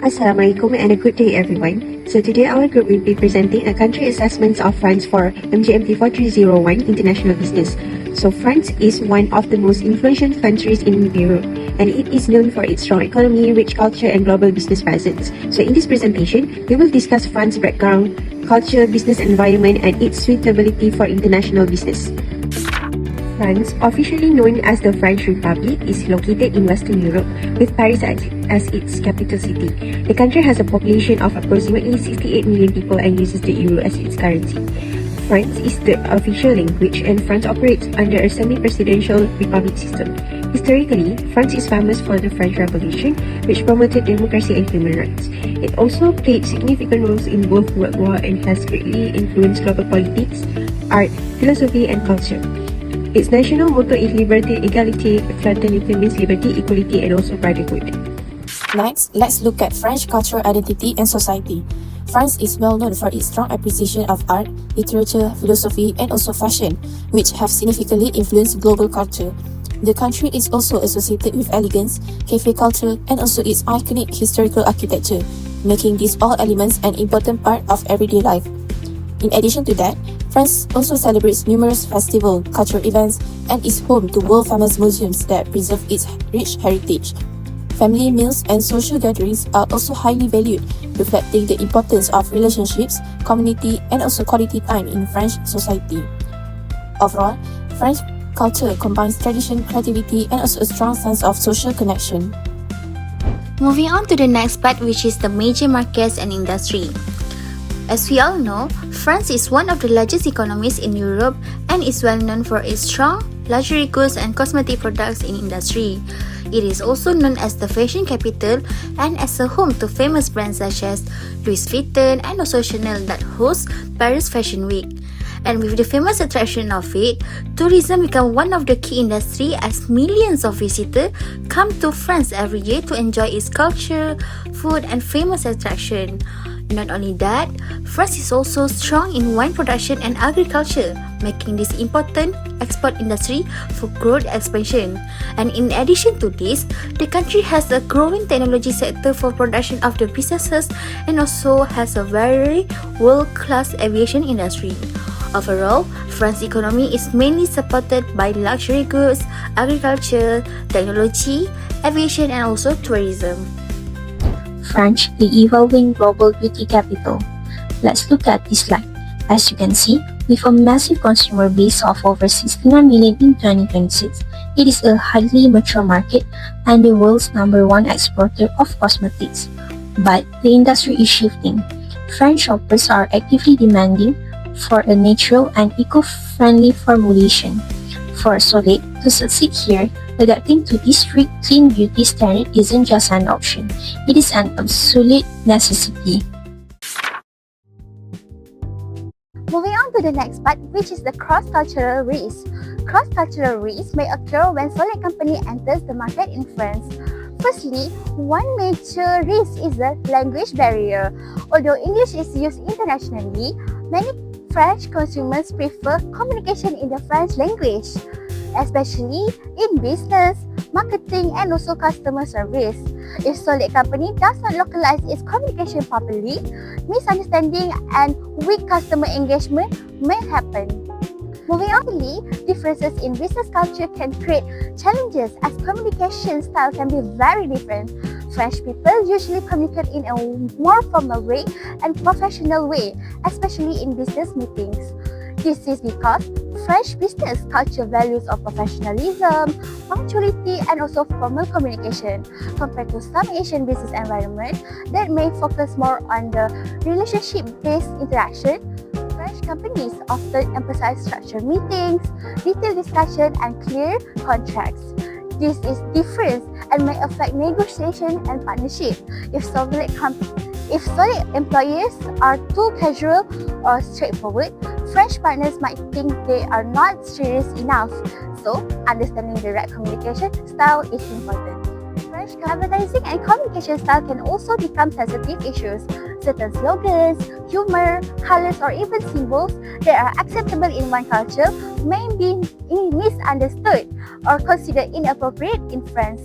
Assalamualaikum and a good day everyone. So today our group will be presenting a country assessment of France for Mgmt 4301 International Business. So France is one of the most influential countries in Europe and it is known for its strong economy, rich culture and global business presence. So in this presentation, we will discuss France's background, culture, business environment and its suitability for international business. France, officially known as the French Republic, is located in Western Europe with Paris as its capital city. The country has a population of approximately 68 million people and uses the euro as its currency. French is the official language and France operates under a semi-presidential republic system. Historically, France is famous for the French Revolution, which promoted democracy and human rights. It also played significant roles in both World War and has greatly influenced global politics, art, philosophy and culture. Its national motto is Liberté, Égalité, Fraternité means liberty, equality and also brotherhood. Next, let's look at French cultural identity and society. France is well known for its strong appreciation of art, literature, philosophy and also fashion, which have significantly influenced global culture. The country is also associated with elegance, cafe culture and also its iconic historical architecture, making these all elements an important part of everyday life. In addition to that, France also celebrates numerous festival, cultural events, and is home to world-famous museums that preserve its rich heritage. Family meals and social gatherings are also highly valued, reflecting the importance of relationships, community, and also quality time in French society. Overall, French culture combines tradition, creativity, and also a strong sense of social connection. Moving on to the next part, which is the major markets and industry. As we all know, France is one of the largest economies in Europe and is well known for its strong luxury goods and cosmetic products in industry. It is also known as the fashion capital and as a home to famous brands such as Louis Vuitton and also Chanel that host Paris Fashion Week. And with the famous attraction of it, tourism become one of the key industry as millions of visitors come to France every year to enjoy its culture, food and famous attraction. Not only that, France is also strong in wine production and agriculture, making this important export industry for growth expansion. And in addition to this, the country has a growing technology sector for production of the businesses and also has a very world-class aviation industry. Overall, France's economy is mainly supported by luxury goods, agriculture, technology, aviation and also tourism. France, the evolving global beauty capital. Let's look at this slide. As you can see, with a massive consumer base of over 69 million in 2026, it is a highly mature market and the world's #1 exporter of cosmetics. But the industry is shifting. French shoppers are actively demanding for a natural and eco-friendly formulation. For Soleil to succeed here, adapting to this strict clean beauty standard isn't just an option, it is an absolute necessity. Moving on to the next part, which is the cross-cultural risk. Cross-cultural risk may occur when Soleil company enters the market in France. Firstly, one major risk is the language barrier. Although English is used internationally, many French consumers prefer communication in the French language, especially in business, marketing and also customer service. If Soleil company does not localize its communication properly, misunderstanding and weak customer engagement may happen. Moving on, differences in business culture can create challenges as communication style can be very different. French people usually communicate in a more formal way and professional way, especially in business meetings. This is because French business culture values of professionalism, punctuality and also formal communication compared to some Asian business environment that may focus more on the relationship-based interaction. French companies often emphasize structured meetings, detailed discussion and clear contracts. This is different and may affect negotiation and partnership. If Soleil employees are too casual or straightforward, French partners might think they are not serious enough. So, understanding the right communication style is important. French advertising and communication style can also become sensitive issues. Certain slogans, humor, colors, or even symbols that are acceptable in one culture may be misunderstood or considered inappropriate in France.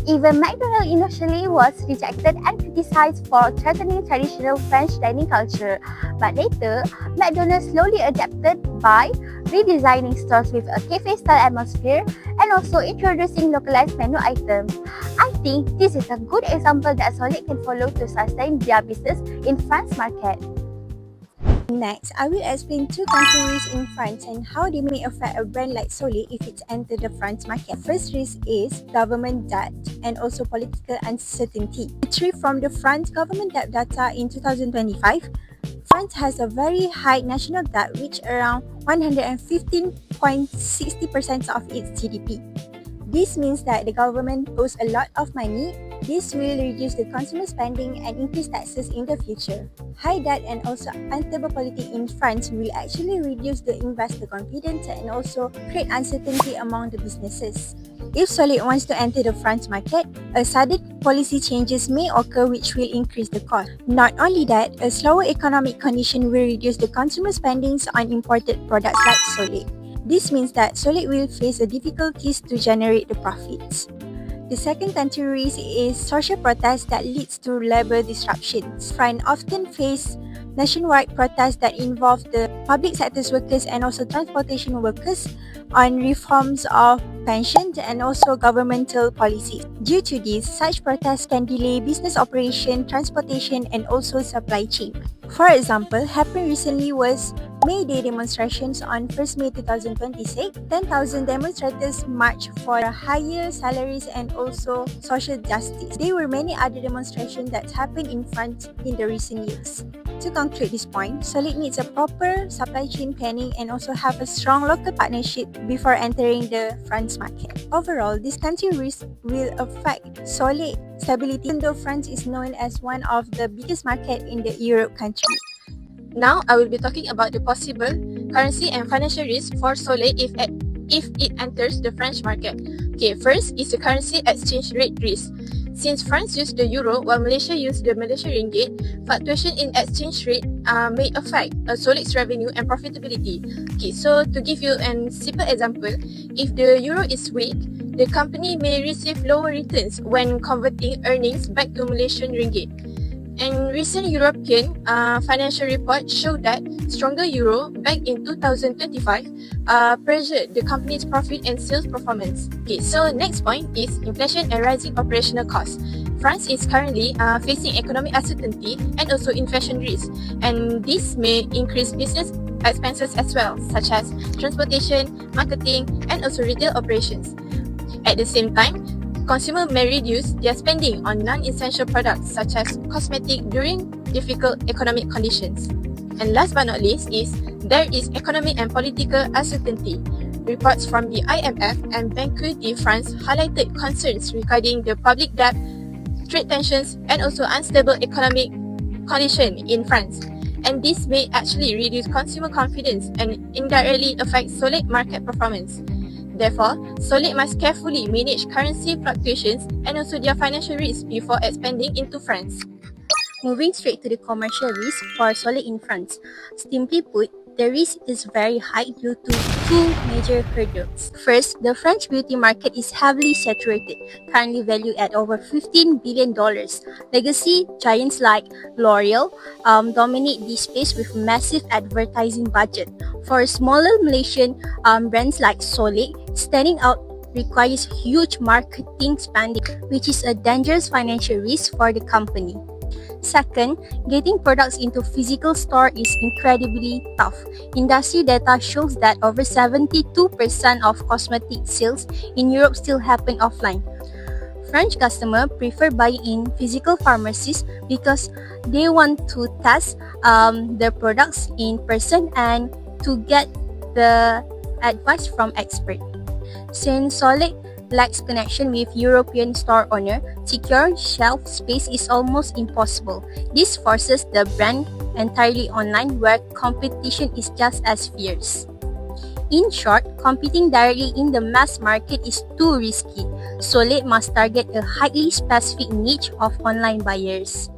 Even McDonald's initially was rejected and criticized for threatening traditional French dining culture, but later, McDonald's slowly adapted by redesigning stores with a cafe-style atmosphere and also introducing localized menu items. I think this is a good example that Solid can follow to sustain their business in France market. Next, I will explain two countries in France and how they may affect a brand like Solid if it enters the France market. First risk is government debt and also political uncertainty. Retrieved from the France government debt data in 2025, France has a very high national debt, which around 115.60% of its GDP. This means that the government owes a lot of money. This will reduce the consumer spending and increase taxes in the future. High debt and also unstable politics in France will actually reduce the investor confidence and also create uncertainty among the businesses. If Solid wants to enter the France market, a sudden policy changes may occur which will increase the cost. Not only that, a slower economic condition will reduce the consumer spendings on imported products like Solid. This means that Solid will face the difficulties to generate the profits. The second country risk is social protests that leads to labor disruptions. France often face nationwide protests that involve the public sector's workers and also transportation workers on reforms of pensions and also governmental policies. Due to this, such protests can delay business operation, transportation and also supply chain. For example, happened recently was May Day demonstrations on 1st May 2026. 10,000 demonstrators marched for higher salaries and also social justice. There were many other demonstrations that happened in France in the recent years. To conclude this point, Solid needs a proper supply chain planning and also have a strong local partnership before entering the France market. Overall, this country risk will affect Solid stability, even though France is known as one of the biggest market in the Europe country. Now, I will be talking about the possible currency and financial risk for Solid if it enters the French market. Okay, first is the currency exchange rate risk. Since France used the euro while Malaysia used the Malaysian ringgit, fluctuation in exchange rate may affect Solid's revenue and profitability. Okay, so to give you a simple example, if the euro is weak, the company may receive lower returns when converting earnings back to Malaysian ringgit. And recent European financial reports show that stronger euro back in 2025 pressured the company's profit and sales performance. Okay, so next point is inflation and rising operational costs. France is currently facing economic uncertainty and also inflation risk, and this may increase business expenses as well, such as transportation, marketing, and also retail operations. At the same time, consumers may reduce their spending on non-essential products such as cosmetic during difficult economic conditions. And last but not least is there is economic and political uncertainty. Reports from the IMF and Banque de France highlighted concerns regarding the public debt, trade tensions, and also unstable economic condition in France. And this may actually reduce consumer confidence and indirectly affect Solid market performance. Therefore, Solid must carefully manage currency fluctuations and also their financial risk before expanding into France. Moving straight to the commercial risk for Solid in France. Simply put, the risk is very high due to two major hurdles. First, the French beauty market is heavily saturated, currently valued at over $15 billion. Legacy giants like L'Oreal dominate this space with massive advertising budget. For smaller Malaysian brands like Solid, standing out requires huge marketing spending, which is a dangerous financial risk for the company. Second, getting products into physical store is incredibly tough. Industry data shows that over 72% of cosmetic sales in Europe still happen offline. French customers prefer buying in physical pharmacies because they want to test their products in person and to get the advice from experts. Since Solid lacks connection with European store owner, secure shelf space is almost impossible. This forces the brand entirely online where competition is just as fierce. In short, competing directly in the mass market is too risky. Solid must target a highly specific niche of online buyers.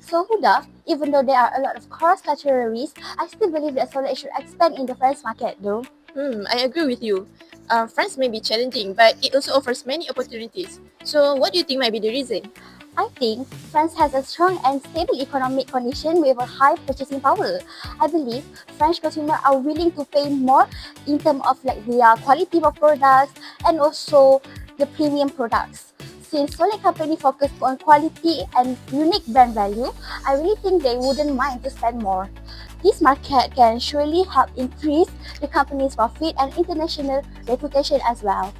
So Huda, even though there are a lot of cross-cultural risks, I still believe that Solid should expand in the French market though. I agree with you. France may be challenging, but it also offers many opportunities. So, what do you think might be the reason? I think France has a strong and stable economic condition with a high purchasing power. I believe French consumers are willing to pay more in terms of like their quality of products and also the premium products. Since Solid Company focus on quality and unique brand value, I really think they wouldn't mind to spend more. This market can surely help increase the company's profit and international reputation as well.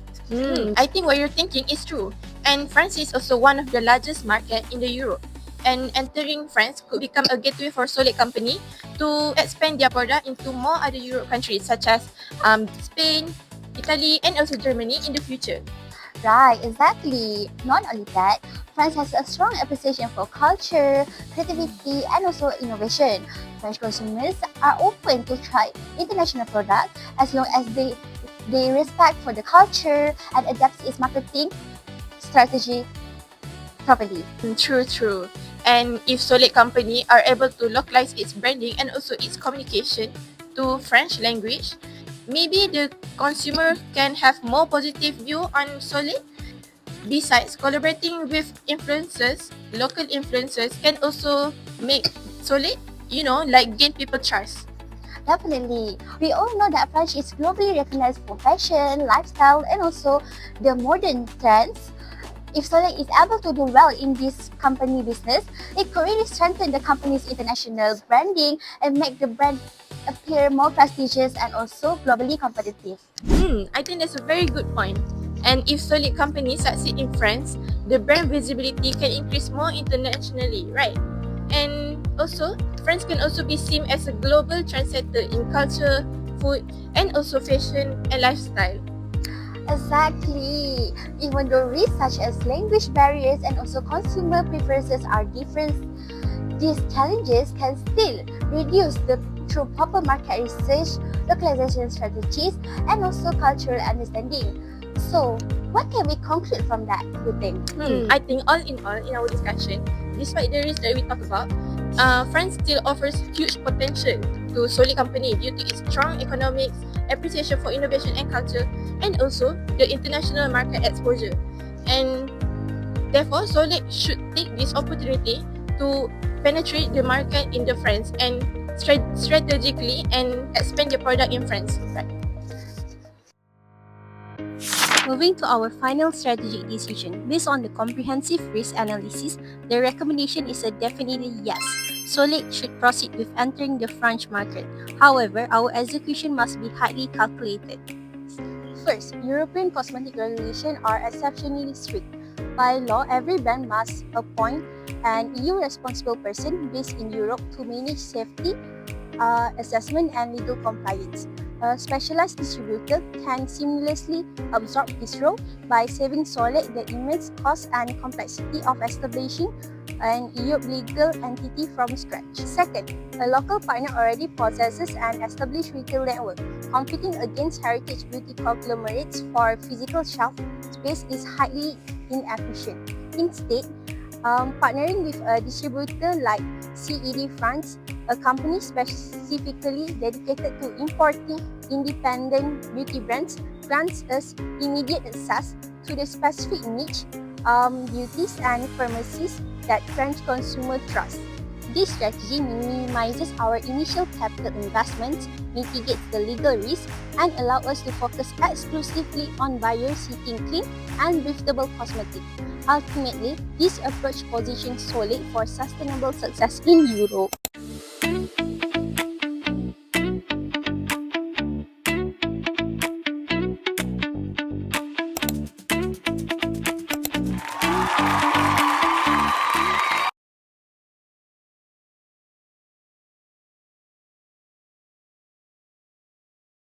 I think what you're thinking is true. And France is also one of the largest market in the Europe. And entering France could become a gateway for Solid Company to expand their product into more other Europe countries such as Spain, Italy, and also Germany in the future. Right, exactly. Not only that, France has a strong appreciation for culture, creativity, and also innovation. French consumers are open to try international products as long as they respect for the culture and adapt its marketing strategy properly. True. And if Solid Company are able to localize its branding and also its communication to French language, maybe the consumer can have more positive view on Solid. Besides, collaborating with influencers, local influencers can also make Solid, like gain people trust. Definitely. We all know that French is globally recognized for fashion, lifestyle, and also the modern trends. If Solid is able to do well in this company business, it could really strengthen the company's international branding and make the brand appear more prestigious and also globally competitive. I think that's a very good point. And if Solid companies succeed in France, the brand visibility can increase more internationally, right? And also, France can also be seen as a global trendsetter in culture, food, and also fashion and lifestyle. Exactly. Even though risks such as language barriers and also consumer preferences are different, these challenges can still reduce through proper market research, localization strategies, and also cultural understanding. So, what can we conclude from that, you think? I think all in our discussion, despite the risks that we talk about, France still offers huge potential to Solid Company due to its strong economics, appreciation for innovation and culture, and also the international market exposure. And therefore, Solid should take this opportunity to penetrate the market in the France and strategically and expand their product in France. Right. Moving to our final strategic decision, based on the comprehensive risk analysis, the recommendation is a definitely yes. Solid should proceed with entering the French market. However, our execution must be highly calculated. First, European cosmetic regulations are exceptionally strict. By law, every brand must appoint an EU responsible person based in Europe to manage safety, assessment, and legal compliance. A specialized distributor can seamlessly absorb this role by saving Solid the immense cost and complexity of establishing an EU legal entity from scratch. Second, a local partner already possesses an established retail network. Competing against heritage beauty conglomerates for physical shelf space is highly inefficient. Instead, partnering with a distributor like CED France, a company specifically dedicated to importing independent beauty brands, grants us immediate access to the specific niche beauties and pharmacies that French consumers trust. This strategy minimizes our initial capital investments, mitigates the legal risk, and allows us to focus exclusively on buyers seeking clean and breathable cosmetics. Ultimately, this approach positions Solid for sustainable success in Europe.